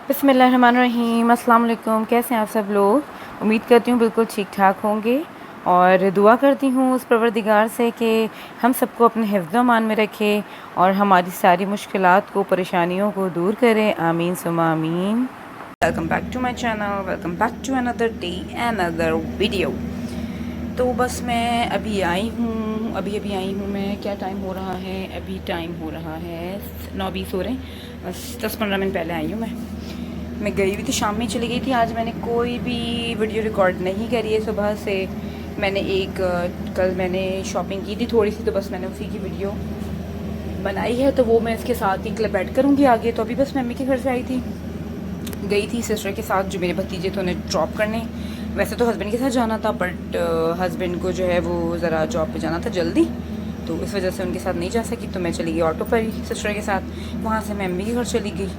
बिस्मिल्लाहिर्रहमानिर्रहीम। अस्सलाम वालेकुम। कैसे हैं आप सब लोग? उम्मीद करती हूँ बिल्कुल ठीक ठाक होंगे और दुआ करती हूँ उस परवरदिगार से कि हम सबको अपने हिफ्ज़ अमान में रखे और हमारी सारी मुश्किलात को, परेशानियों को दूर करे। आमीन सुम्मा आमीन। Welcome back to my channel, welcome back to another day another video. तो बस मैं अभी आई हूँ मैं। क्या टाइम हो रहा है? अभी टाइम हो रहा है 9:20 हो रहे हैं। बस 10-15 मिनट पहले आई हूँ मैं गई हुई थी, शाम में चली गई थी। आज मैंने कोई भी वीडियो रिकॉर्ड नहीं करी है सुबह से। मैंने कल मैंने शॉपिंग की थी थोड़ी सी, तो बस मैंने उसी की वीडियो बनाई है, तो वो मैं इसके साथ ही क्लिप ऐड करूँगी आगे। तो अभी बस मैं मम्मी के घर से आई थी, गई थी सिस्टर के साथ, जो मेरे भतीजे थे उन्हें ड्रॉप करने। वैसे तो हस्बैंड के साथ जाना था, बट हस्बैंड को जो है वो ज़रा जॉब पे जाना था जल्दी, तो इस वजह से उनके साथ नहीं जा सकी। तो मैं चली गई ऑटो पर ही सिस्टर के साथ। वहाँ से मैं अम्मी के घर चली गई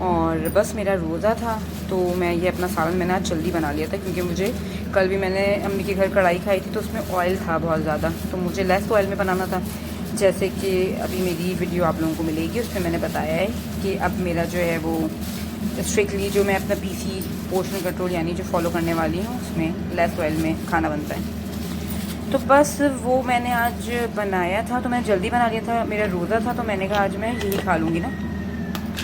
और बस मेरा रोज़ा था, तो मैं ये अपना सालन मैंने आज जल्दी बना लिया था, क्योंकि मुझे कल भी मैंने अम्मी के घर कढ़ाई खाई थी, तो उसमें ऑयल था बहुत ज़्यादा, तो मुझे लेस ऑयल में बनाना था। जैसे कि अभी मेरी वीडियो आप लोगों को मिलेगी, उसमें मैंने बताया है कि अब मेरा जो है वो स्ट्रिक्टली जो मैं अपना पीसी पोर्शन कंट्रोल यानी जो फॉलो करने वाली हूँ, उसमें लेस ऑयल में खाना बनता है। तो बस वो मैंने आज बनाया था, तो मैंने जल्दी बना लिया था, मेरा रोज़ा था, तो मैंने कहा आज मैं यही खा लूँगी ना।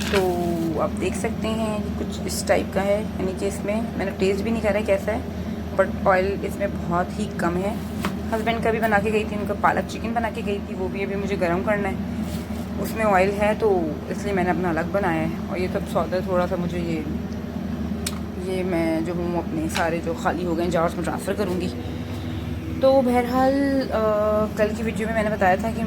तो आप देख सकते हैं कुछ इस टाइप का है, यानी कि इसमें मैंने टेस्ट भी नहीं करा है कैसा है, बट ऑयल इसमें बहुत ही कम है। हस्बैंड का भी बना के गई थी, उनका पालक चिकन बना के गई थी, वो भी अभी मुझे गर्म करना है, उसमें ऑयल है, तो इसलिए मैंने अपना अलग बनाया है। और ये सब सौदा थोड़ा सा मुझे ये मैं जो हूँ अपने सारे जो खाली हो गए जार्स में ट्रांसफ़र करूँगी। तो बहरहाल कल की वीडियो में मैंने बताया था कि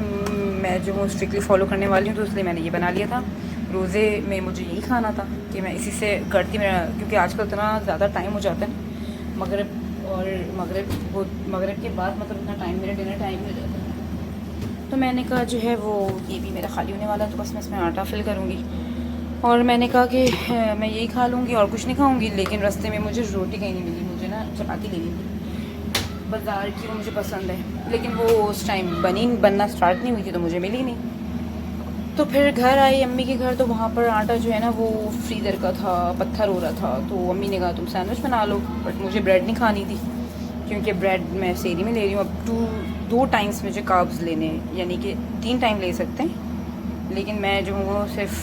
मैं जो हूँ स्ट्रिक्टली फॉलो करने वाली हूँ, तो इसलिए मैंने ये बना लिया था। रोज़े में मुझे यही खाना था कि मैं इसी से करती मेरा, क्योंकि आजकल इतना ज़्यादा टाइम हो जाता है, मगरिब के बाद मतलब इतना टाइम मेरा डिनर टाइम हो जाता है। तो मैंने कहा जो है वो ये भी मेरा खाली होने वाला है, तो बस मैं इसमें आटा फिल करूँगी। और मैंने कहा कि मैं यही खा लूँगी और कुछ नहीं खाऊँगी, लेकिन रास्ते में मुझे रोटी कहीं नहीं मिली, मुझे ना चपाती लेनी थी बाज़ार की, वो मुझे पसंद है, लेकिन वो उस टाइम बनना स्टार्ट नहीं हुई थी, तो मुझे मिली नहीं। तो फिर घर आई अम्मी के घर, तो वहाँ पर आटा जो है ना वो फ्रीज़र का था, पत्थर हो रहा था, तो अम्मी ने कहा तुम सैंडविच बना लो, बट मुझे ब्रेड नहीं खानी थी, क्योंकि ब्रेड मैं सेरी में ले रही हूँ। अब 2 टाइम्स मुझे कार्ब्स लेने, यानी कि 3 टाइम ले सकते हैं, लेकिन मैं जो हूँ वो सिर्फ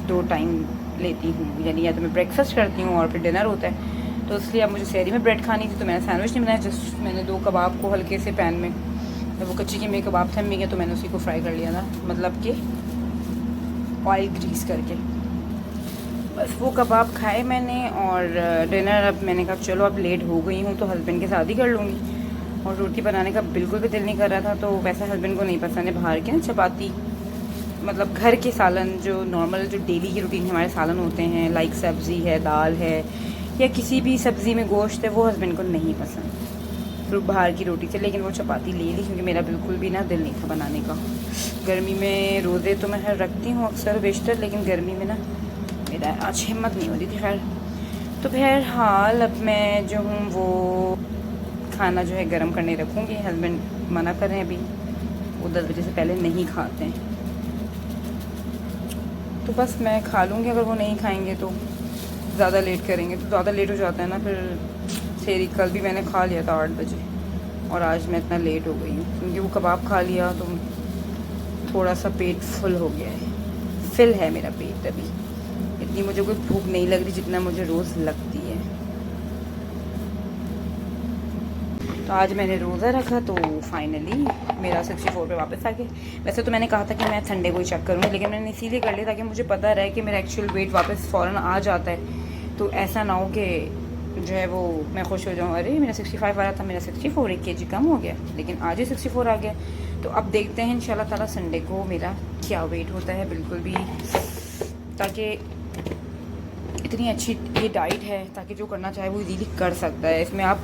2 टाइम लेती हूँ, यानी या तो मैं ब्रेकफास्ट करती हूँ और फिर डिनर होता है, तो इसलिए अब मुझे सेरी में ब्रेड खानी थी, तो मैंने सैंडविच नहीं बनाया। जस्ट मैंने 2 कबाब को हल्के से पैन में, वो कच्ची के मेरे कबाब थे अम्मी के, तो मैंने उसी को फ्राई कर लिया था, मतलब कि ऑयल ग्रीस करके। बस वो कबाब खाए मैंने और डिनर अब मैंने कहा चलो अब लेट हो गई हूँ तो हस्बैंड के साथ ही कर लूँगी। और रोटी बनाने का बिल्कुल भी दिल नहीं कर रहा था, तो वैसे हस्बैंड को नहीं पसंद है बाहर के ना चपाती, मतलब घर के सालन जो नॉर्मल जो डेली की रूटीन हमारे सालन होते हैं, लाइक सब्ज़ी है, दाल है, या किसी भी सब्ज़ी में गोश्त है, वो हस्बैंड को नहीं पसंद तो बाहर की रोटी से। लेकिन वो चपाती ले ली, क्योंकि मेरा बिल्कुल भी ना दिल नहीं था बनाने का। गर्मी में रोज़े तो मैं रखती हूँ अक्सर बेशतर, लेकिन गर्मी में ना मेरा आज हिम्मत नहीं होती थी। खैर तो बहरहाल अब मैं जो हूँ वो खाना जो है गर्म करने रखूँगी। हस्बैंड मना कर रहे हैं, अभी वो 10 बजे से पहले नहीं खाते हैं, तो बस मैं खा लूँगी। अगर वो नहीं खाएंगे तो ज़्यादा लेट करेंगे तो ज़्यादा लेट हो जाता है ना फिर सेरी। कल भी मैंने खा लिया था 8 बजे और आज मैं इतना लेट हो गई हूँ, क्योंकि वो कबाब खा लिया तो थोड़ा सा पेट फुल हो गया है, फिल है मेरा पेट अभी। इतनी मुझे कोई भूख नहीं लग रही जितना मुझे रोज़ लगती है। तो आज मैंने रोज़ा रखा, तो फाइनली मेरा 64 पे वापस आ गया। वैसे तो मैंने कहा था कि मैं संडे को ही चेक करूँगी, लेकिन मैंने इसीलिए कर लिया ताकि मुझे पता रहे कि मेरा एक्चुअल वेट वापस फ़ौरन आ जाता है, तो ऐसा ना हो कि जो है वो मैं खुश हो जाऊँ, अरे मेरा 65 आ रहा था, मेरा 64 1 kg कम हो गया, लेकिन आज ही 64 आ गया। तो अब देखते हैं इंशाल्लाह ताला संडे को मेरा क्या वेट होता है, बिल्कुल भी, ताकि इतनी अच्छी ये डाइट है ताकि जो करना चाहे वो इजीली कर सकता है। इसमें आप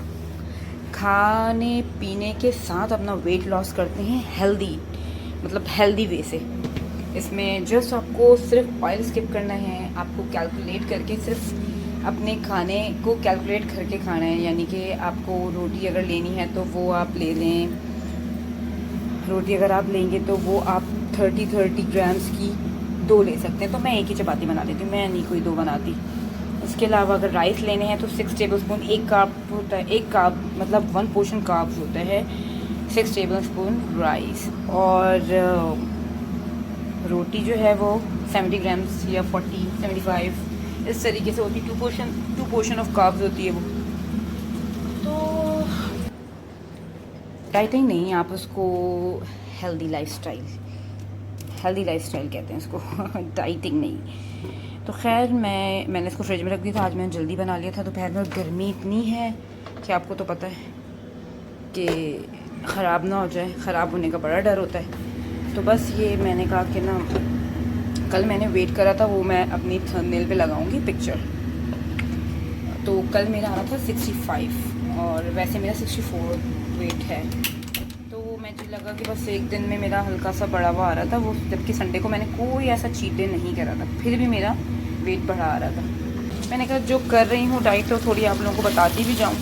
खाने पीने के साथ अपना वेट लॉस करते हैं हेल्दी, मतलब हेल्दी वे से। इसमें जस्ट आपको सिर्फ ऑयल स्किप करना है, आपको कैलकुलेट करके सिर्फ अपने खाने को कैलकुलेट करके खाना है, यानी कि आपको रोटी अगर लेनी है तो वो आप ले लें, रोटी अगर आप लेंगे तो वो आप 30 ग्राम्स की 2 ले सकते हैं। तो मैं एक ही चपाती बना लेती हूँ, मैं नहीं कोई 2 बनाती, इसके अलावा अगर राइस लेने हैं तो 6 टेबलस्पून, एक काप होता है, एक काप मतलब 1 पोर्शन काप्स होता है 6 टेबलस्पून राइस। और रोटी जो है वो 70 ग्राम्स या 40 75 इस तरीके से होती है। 2 पोर्शन ऑफ काप्स होती है वो। तो डाइटिंग नहीं, आप उसको हेल्दी लाइफस्टाइल कहते हैं उसको डाइटिंग नहीं। तो खैर मैंने इसको फ्रिज में रख दिया था। आज मैंने जल्दी बना लिया था। दोपहर में गर्मी इतनी है कि आपको तो पता है कि ख़राब ना हो जाए, ख़राब होने का बड़ा डर होता है। तो बस ये मैंने कहा कि ना, कल मैंने वेट करा था, वो मैं अपनी थंबनेल पे लगाऊंगी पिक्चर। तो कल मेरा आ रहा था 65 और वैसे मेरा 64 वेट है। तो मुझे लगा कि बस एक दिन में मेरा हल्का सा बढ़ा हुआ आ रहा था, वो जबकि संडे को मैंने कोई ऐसा चीट डे नहीं करा था, फिर भी मेरा वेट बढ़ा आ रहा था। मैंने कहा जो कर रही हूँ डाइट तो थोड़ी आप लोगों को बताती भी जाऊँ,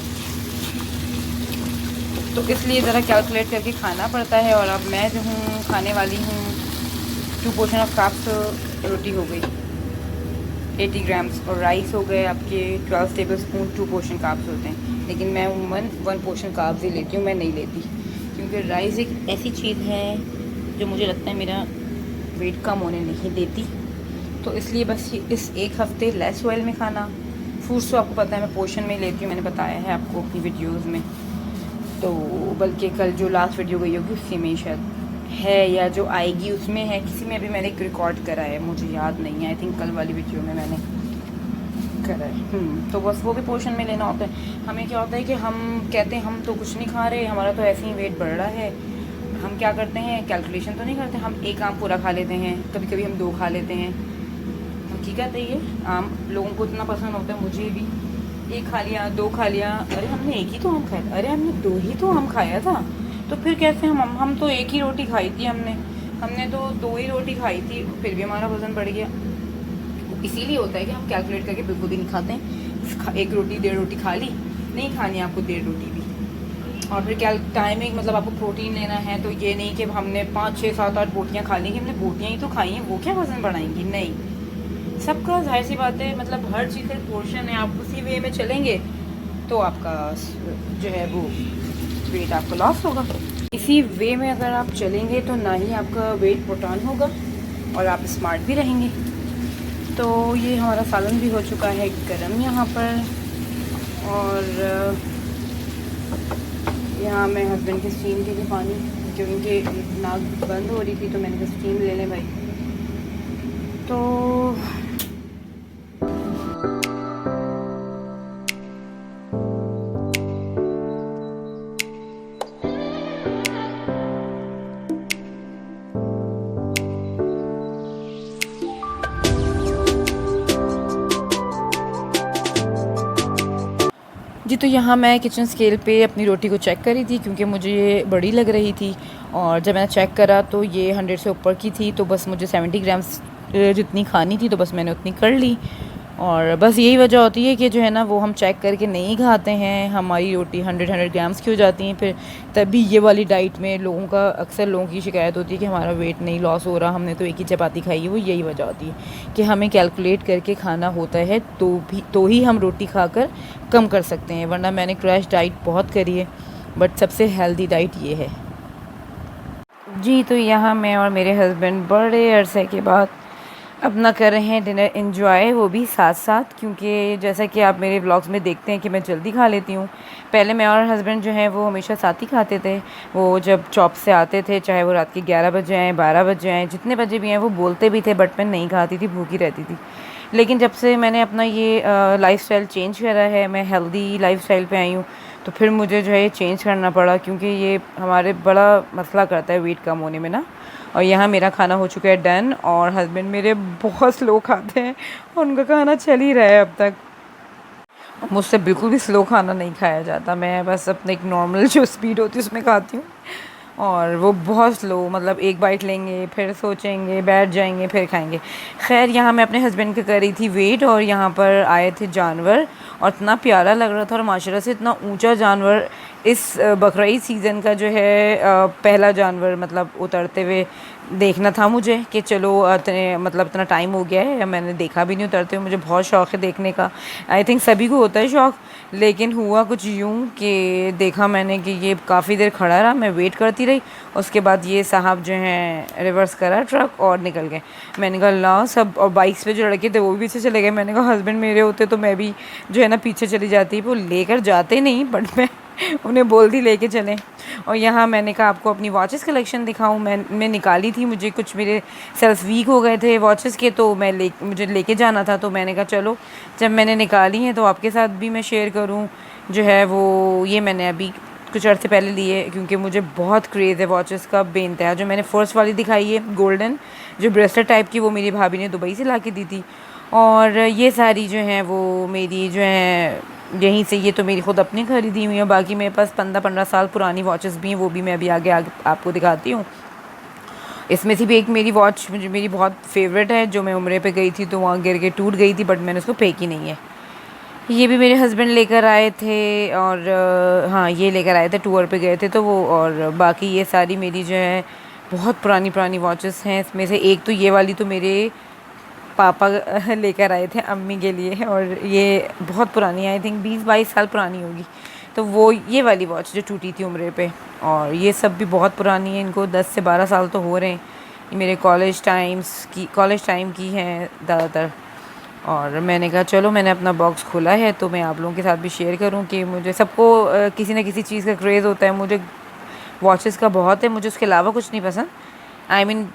तो इसलिए ज़रा कैलकुलेट करके खाना पड़ता है। और अब मैं जो हूँ खाने वाली हूँ 2 पोर्शन ऑफ काप्स रोटी हो गई 80 ग्राम्स, और राइस हो गए आपके 12 टेबलस्पून। 2 पोर्शन काप्स होते हैं, लेकिन मैं उमूमन 1 पोर्शन काप्स ही लेती हूँ, मैं नहीं लेती, क्योंकि राइस एक ऐसी चीज़ है जो मुझे लगता है मेरा वेट कम होने नहीं देती। तो इसलिए बस इस एक हफ़्ते लेस ऑयल में खाना। फ्रूट्स तो आपको पता है मैं पोर्शन में लेती हूँ, मैंने बताया है आपको अपनी वीडियोज़ में। तो बल्कि कल जो लास्ट वीडियो गई होगी उसी में शायद है, या जो आएगी उसमें है, किसी में भी मैंने एक रिकॉर्ड करा है, मुझे याद नहीं है, आई थिंक कल वाली वीडियो में मैंने करा है। तो बस वो भी पोर्शन में लेना होता है। हमें क्या होता है कि हम कहते हैं हम तो कुछ नहीं खा रहे, हमारा तो ऐसे ही वेट बढ़ रहा है। हम क्या करते हैं, कैलकुलेशन तो नहीं करते, हम एक आम पूरा खा लेते हैं, कभी कभी हम 2 खा लेते हैं। हकीकत है ये, आम लोगों को इतना पसंद होता है, मुझे भी। 1 खा लिया, 2 खा लिया, अरे हमने 1 ही तो आम खाया, अरे हमने 2 ही तो आम खाया था, तो फिर कैसे हम तो 1 ही रोटी खाई थी, हमने तो 2 ही रोटी खाई थी, फिर भी हमारा वज़न बढ़ गया। इसीलिए होता है कि हम कैलकुलेट करके बिल्कुल भी नहीं खाते हैं। 1 रोटी 1.5 रोटी खा ली, नहीं खानी आपको 1.5 रोटी भी। और फिर क्या टाइमिंग, मतलब आपको प्रोटीन लेना है तो ये नहीं कि हमने 5 6 7 8 बोटियाँ खा ली, कि हमने बोटियाँ ही तो खाई हैं, वो क्या वज़न बढ़ाएंगी, नहीं। सबका जाहिर सी बात है, मतलब हर चीज़ का पोर्शन है, आप उसी वे में चलेंगे तो आपका जो है वो वेट आपका लॉस होगा। इसी वे में अगर आप चलेंगे तो ना ही आपका वेट पुट ऑन होगा और आप स्मार्ट भी रहेंगे। तो ये हमारा सालन भी हो चुका है गर्म यहाँ पर, और यहाँ मैं हस्बैंड के स्टीम के लिए पानी, क्योंकि नाक बंद हो रही थी तो मैंने कहा स्टीम ले लें भाई। तो जी, तो यहाँ मैं किचन स्केल पे अपनी रोटी को चेक करी थी, क्योंकि मुझे ये बड़ी लग रही थी, और जब मैंने चेक करा तो ये 100 से ऊपर की थी। तो बस मुझे 70 ग्राम्स जितनी खानी थी तो बस मैंने उतनी कर ली। और बस यही वजह होती है कि जो है ना वो हम चेक करके नहीं खाते हैं, हमारी रोटी 100 ग्राम्स की हो जाती हैं। फिर तभी ये वाली डाइट में अक्सर लोगों की शिकायत होती है कि हमारा वेट नहीं लॉस हो रहा, हमने तो एक ही चपाती खाई है। वो यही वजह होती है कि हमें कैलकुलेट करके खाना होता है, तो ही हम रोटी खाकर कम कर सकते हैं, वरना मैंने क्रैश डाइट बहुत करी है, बट सबसे हेल्दी डाइट ये है। जी, तो यहाँ मैं और मेरे हस्बैंड बड़े अरसे के बाद अपना कर रहे हैं डिनर एंजॉय, वो भी साथ साथ, क्योंकि जैसा कि आप मेरे व्लॉग्स में देखते हैं कि मैं जल्दी खा लेती हूँ। पहले मैं और हस्बैंड जो हैं वो हमेशा साथ ही खाते थे। वो जब जॉब से आते थे, चाहे वो रात के 11 बजे आएँ, 12 बजे आएँ, जितने बजे भी आएँ, वो बोलते भी थे, बट मैं नहीं खाती थी, भूखी रहती थी। लेकिन जब से मैंने अपना ये लाइफ़स्टाइल चेंज करा है, मैं हेल्दी लाइफ़स्टाइल पे आई हूँ, तो फिर मुझे जो है ये चेंज करना पड़ा, क्योंकि ये हमारे बड़ा मसला करता है वेट कम होने में ना। और यहाँ मेरा खाना हो चुका है डन, और हस्बैंड मेरे बहुत स्लो खाते हैं, और उनका खाना चल ही रहा है अब तक। मुझसे बिल्कुल भी स्लो खाना नहीं खाया जाता, मैं बस अपने एक नॉर्मल जो स्पीड होती है उसमें खाती हूँ, और वो बहुत स्लो, मतलब एक बाइट लेंगे, फिर सोचेंगे, बैठ जाएंगे, फिर खाएंगे। खैर, यहाँ मैं अपने हस्बैंड के कर रही थी वेट, और यहाँ पर आए थे जानवर, और इतना प्यारा लग रहा था, और माशाल्लाह से इतना ऊंचा जानवर इस बकरीद सीज़न का जो है पहला जानवर मतलब उतरते हुए देखना था मुझे कि चलो इतना टाइम हो गया है, मैंने देखा भी नहीं उतरते हुए। मुझे बहुत शौक़ है देखने का, आई थिंक सभी को होता है शौक़। लेकिन हुआ कुछ यूँ कि देखा मैंने कि ये काफ़ी देर खड़ा रहा, मैं वेट करती रही। उसके बाद ये साहब जो हैं रिवर्स करा ट्रक और निकल गए। मैंने कहा ला सब, और बाइक्स पे जो लड़के थे वो भी पीछे चले गए। मैंने कहा हस्बैंड मेरे होते तो मैं भी जो है ना पीछे चली जाती। वो लेकर जाते नहीं, बट मैं उन्हें बोल दी लेके चलें। और यहाँ मैंने कहा आपको अपनी वॉचेस कलेक्शन दिखाऊं। मैं निकाली थी, मुझे कुछ मेरे सेल्स वीक हो गए थे वॉचेस के, तो मुझे लेके जाना था। तो मैंने कहा चलो जब मैंने निकाली हैं तो आपके साथ भी मैं शेयर करूं। जो है वो ये मैंने अभी कुछ अर्से पहले लिए, क्योंकि मुझे बहुत क्रेज़ है वॉचेस का बेइंतहा। जो मैंने फर्स्ट वाली दिखाई है गोल्डन जो ब्रेसलेट टाइप की, वो मेरी भाभी ने दुबई से ला के दी थी। और ये सारी जो हैं वो मेरी जो है यहीं से, ये तो मेरी ख़ुद अपनी ख़रीदी हुई है। बाकी मेरे पास 15-15 साल पुरानी वॉचेस भी हैं, वो भी मैं अभी आगे आपको दिखाती हूँ। इसमें से भी एक मेरी वॉच मेरी बहुत फेवरेट है, जो मैं उम्रे पे गई थी तो वहाँ गिर के टूट गई थी, बट मैंने उसको फेंकी नहीं है। ये भी मेरे हस्बैंड लेकर आए थे, और हाँ ये लेकर आए थे, टूर पे गए थे तो वो। और बाकी ये सारी मेरी जो है बहुत पुरानी पुरानी वॉचेस हैं। इसमें से एक तो ये वाली तो मेरे पापा लेकर आए थे अम्मी के लिए, और ये बहुत पुरानी आई थिंक 20-22 साल पुरानी होगी। तो वो ये वाली वॉच जो टूटी थी उम्रे पे। और ये सब भी बहुत पुरानी है, इनको 10 से 12 साल तो हो रहे हैं। ये मेरे कॉलेज टाइम की हैं ज़्यादातर। और मैंने कहा चलो मैंने अपना बॉक्स खोला है तो मैं आप लोगों के साथ भी शेयर करूं कि मुझे सबको किसी न किसी चीज़ का क्रेज़ होता है। मुझे वॉचेस का बहुत है, मुझे उसके अलावा कुछ नहीं पसंद।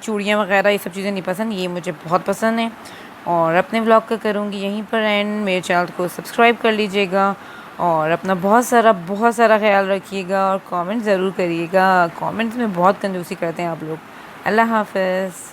चूड़ियाँ वगैरह ये सब चीज़ें नहीं पसंद, ये मुझे बहुत पसंद है। और अपने व्लॉग का करूँगी यहीं पर एंड। मेरे चैनल को सब्सक्राइब कर लीजिएगा और अपना बहुत सारा ख्याल रखिएगा और कमेंट ज़रूर करिएगा। कमेंट्स में बहुत कंजूसी करते हैं आप लोग। अल्लाह हाफ़िज़।